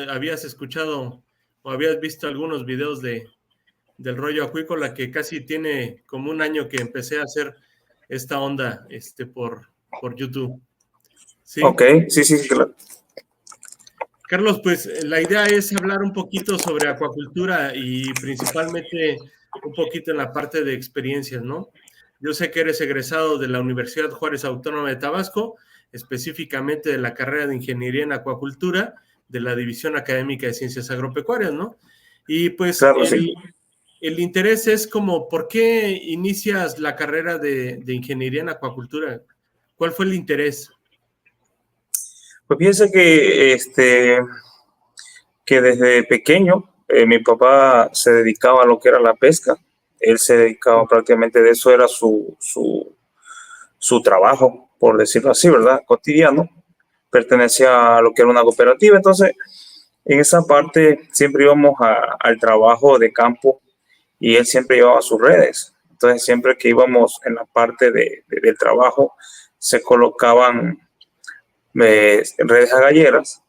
habías escuchado o habías visto algunos videos del rollo acuícola, que casi tiene como un año que empecé a hacer esta onda por YouTube. ¿Sí? Ok, sí, claro. Carlos, pues la idea es hablar un poquito sobre acuacultura y principalmente un poquito en la parte de experiencias, ¿no? Yo sé que eres egresado de la Universidad Juárez Autónoma de Tabasco, específicamente de la carrera de Ingeniería en Acuacultura, de la División Académica de Ciencias Agropecuarias, ¿no? Y pues Claro, sí. el interés es como, ¿por qué inicias la carrera de Ingeniería en Acuacultura? ¿Cuál fue el interés? Pues fíjense que desde pequeño mi papá se dedicaba a lo que era la pesca. Él se dedicaba prácticamente de eso, era su trabajo, por decirlo así, ¿verdad? Cotidiano. Pertenecía a lo que era una cooperativa. Entonces, en esa parte siempre íbamos al trabajo de campo y él siempre llevaba sus redes. Entonces, siempre que íbamos en la parte del trabajo, se colocaban redes agalleras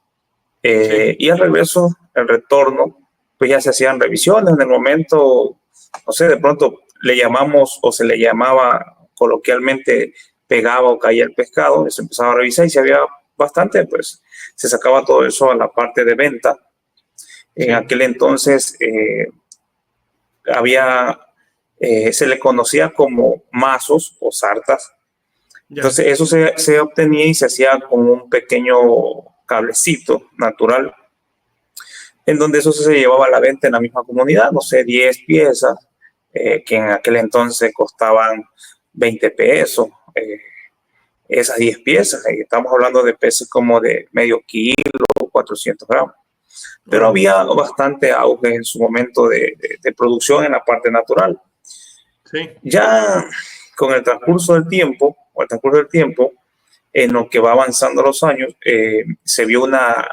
Sí. y al regreso, el retorno, pues ya se hacían revisiones. En el momento, no sé, de pronto le llamamos o se le llamaba coloquialmente, pegaba o caía el pescado, se empezaba a revisar y si había bastante, pues se sacaba todo eso a la parte de venta. En Sí. aquel entonces se le conocía como mazos o sartas. Ya. Entonces eso se obtenía y se hacía con un pequeño cablecito natural, en donde eso se llevaba a la venta en la misma comunidad, no sé, 10 piezas, que en aquel entonces costaban 20 pesos, esas 10 piezas, estamos hablando de peces como de medio kilo, 400 gramos. Pero Órale. había bastante auge en su momento de producción en la parte natural. Sí. Ya con el transcurso del tiempo, en lo que va avanzando los años, se vio una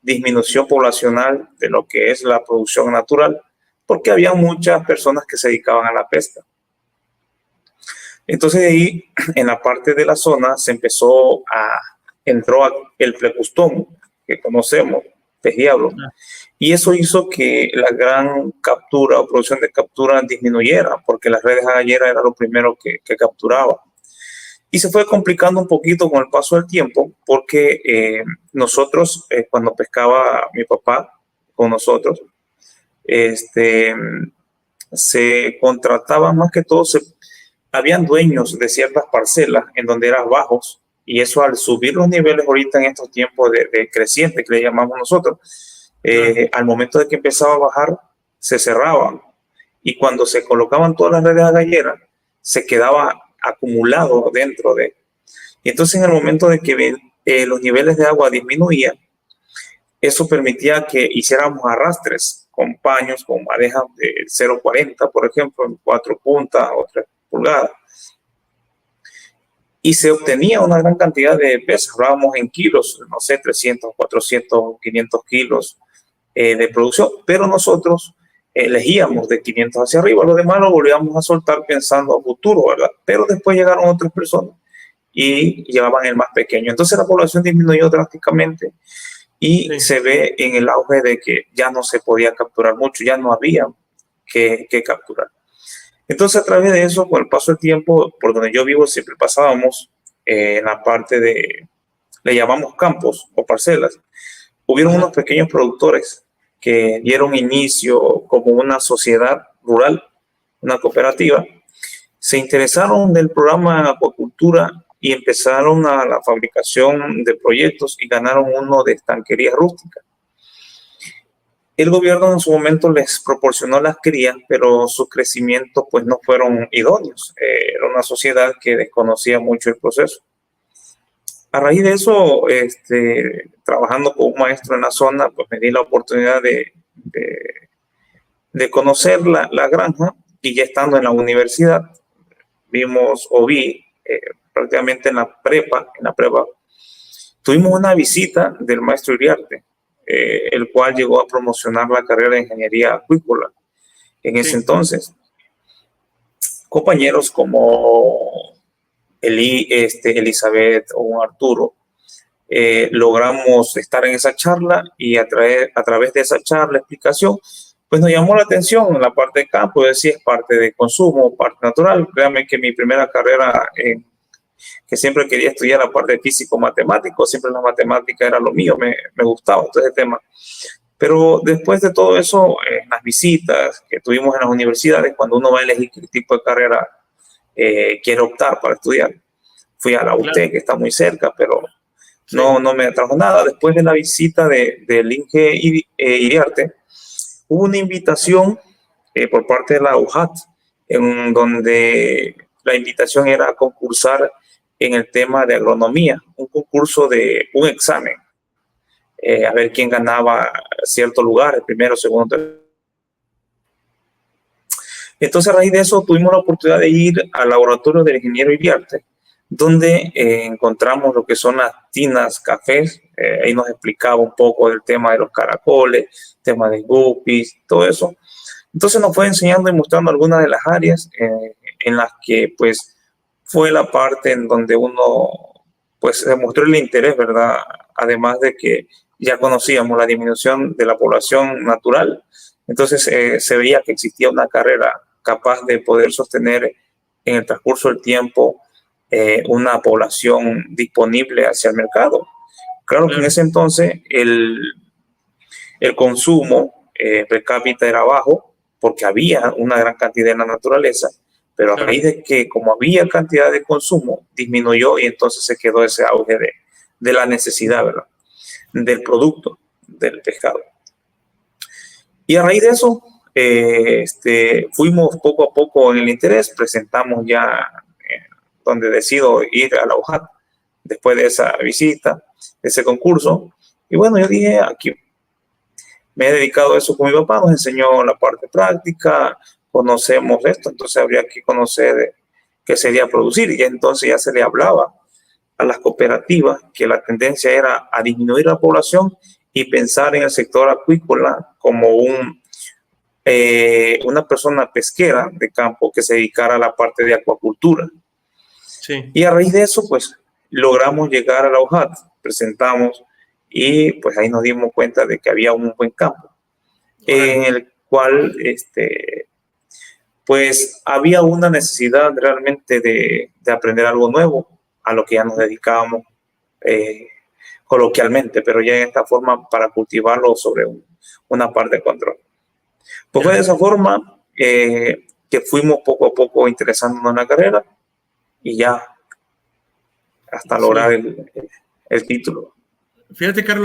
disminución poblacional de lo que es la producción natural, porque había muchas personas que se dedicaban a la pesca. Entonces de ahí, en la parte de la zona, entró el plecustón, que conocemos, pez diablo, y eso hizo que la gran captura o producción de captura disminuyera, porque las redes agalleras era lo primero que capturaba. Y se fue complicando un poquito con el paso del tiempo, porque nosotros, cuando pescaba mi papá con nosotros, se contrataban más que todo, habían dueños de ciertas parcelas en donde eran bajos, y eso al subir los niveles ahorita en estos tiempos de creciente, que le llamamos nosotros, Claro. al momento de que empezaba a bajar, se cerraban. Y cuando se colocaban todas las redes agalleras, se quedaba acumulado dentro de. Y entonces en el momento de que los niveles de agua disminuían, eso permitía que hiciéramos arrastres con paños, con madejas de 0,40, por ejemplo, en 4 puntas o 3 pulgadas. Y se obtenía una gran cantidad de peces, hablábamos en kilos, no sé, 300, 400, 500 kilos de producción, pero nosotros elegíamos de 500 hacia arriba, lo demás lo volvíamos a soltar pensando a futuro, ¿verdad? Pero después llegaron otras personas y llevaban el más pequeño. Entonces la población disminuyó drásticamente y Sí. se ve en el auge de que ya no se podía capturar mucho, ya no había que capturar. Entonces a través de eso, con el paso del tiempo, por donde yo vivo siempre pasábamos en la parte le llamamos campos o parcelas. Hubieron unos pequeños productores que dieron inicio como una sociedad rural, una cooperativa, se interesaron del programa de acuacultura y empezaron a la fabricación de proyectos y ganaron uno de estanquería rústica. El gobierno en su momento les proporcionó las crías, pero sus crecimientos pues no fueron idóneos. Era una sociedad que desconocía mucho el proceso. A raíz de eso, trabajando con un maestro en la zona, pues me di la oportunidad de conocer la granja, y ya estando en la universidad, vi prácticamente en la prepa, tuvimos una visita del maestro Iriarte, el cual llegó a promocionar la carrera de ingeniería acuícola. En ese Sí. entonces, compañeros como Elizabeth o Arturo logramos estar en esa charla y a través de esa charla, explicación, pues nos llamó la atención en la parte de campo, es decir, es parte de consumo, parte natural. Créanme que mi primera carrera, que siempre quería estudiar la parte de físico-matemático, siempre la matemática era lo mío, me gustaba todo ese tema. Pero después de todo eso, las visitas que tuvimos en las universidades, cuando uno va a elegir qué tipo de carrera quiere optar para estudiar, fui a la UTE, que está muy cerca, pero no me atrajo nada. Después de la visita del INGE Iriarte, hubo una invitación por parte de la UJAT, en donde la invitación era a concursar en el tema de agronomía, un concurso de un examen, a ver quién ganaba cierto lugar, el primero, segundo, tercero. Entonces, a raíz de eso, tuvimos la oportunidad de ir al laboratorio del ingeniero Iriarte, donde encontramos lo que son las tinas cafés. Ahí nos explicaba un poco del tema de los caracoles, tema de guppies, todo eso. Entonces nos fue enseñando y mostrando algunas de las áreas en las que pues fue la parte en donde uno pues demostró el interés, ¿verdad? Además de que ya conocíamos la disminución de la población natural, entonces se veía que existía una carrera capaz de poder sostener en el transcurso del tiempo una población disponible hacia el mercado. Claro que en ese entonces el consumo per cápita era bajo, porque había una gran cantidad en la naturaleza, pero a raíz de que como había cantidad de consumo, disminuyó y entonces se quedó ese auge de la necesidad, ¿verdad? Del producto del pescado. Y a raíz de eso, fuimos poco a poco en el interés, presentamos ya donde decido ir a la UJAT después de esa visita, de ese concurso. Y bueno, yo dije, aquí me he dedicado a eso con mi papá, nos enseñó la parte práctica, conocemos esto, entonces habría que conocer qué sería producir. Y entonces ya se le hablaba a las cooperativas que la tendencia era a disminuir la población y pensar en el sector acuícola como una persona pesquera de campo que se dedicara a la parte de acuacultura. Sí. Y a raíz de eso, pues, logramos llegar a la UJAT, presentamos y pues ahí nos dimos cuenta de que había un buen campo en el cual, pues, había una necesidad realmente de aprender algo nuevo a lo que ya nos dedicábamos coloquialmente, pero ya en esta forma para cultivarlo sobre una parte de control. Pues fue de esa forma que fuimos poco a poco interesándonos en la carrera y ya hasta lograr el título. Fíjate, Carlos.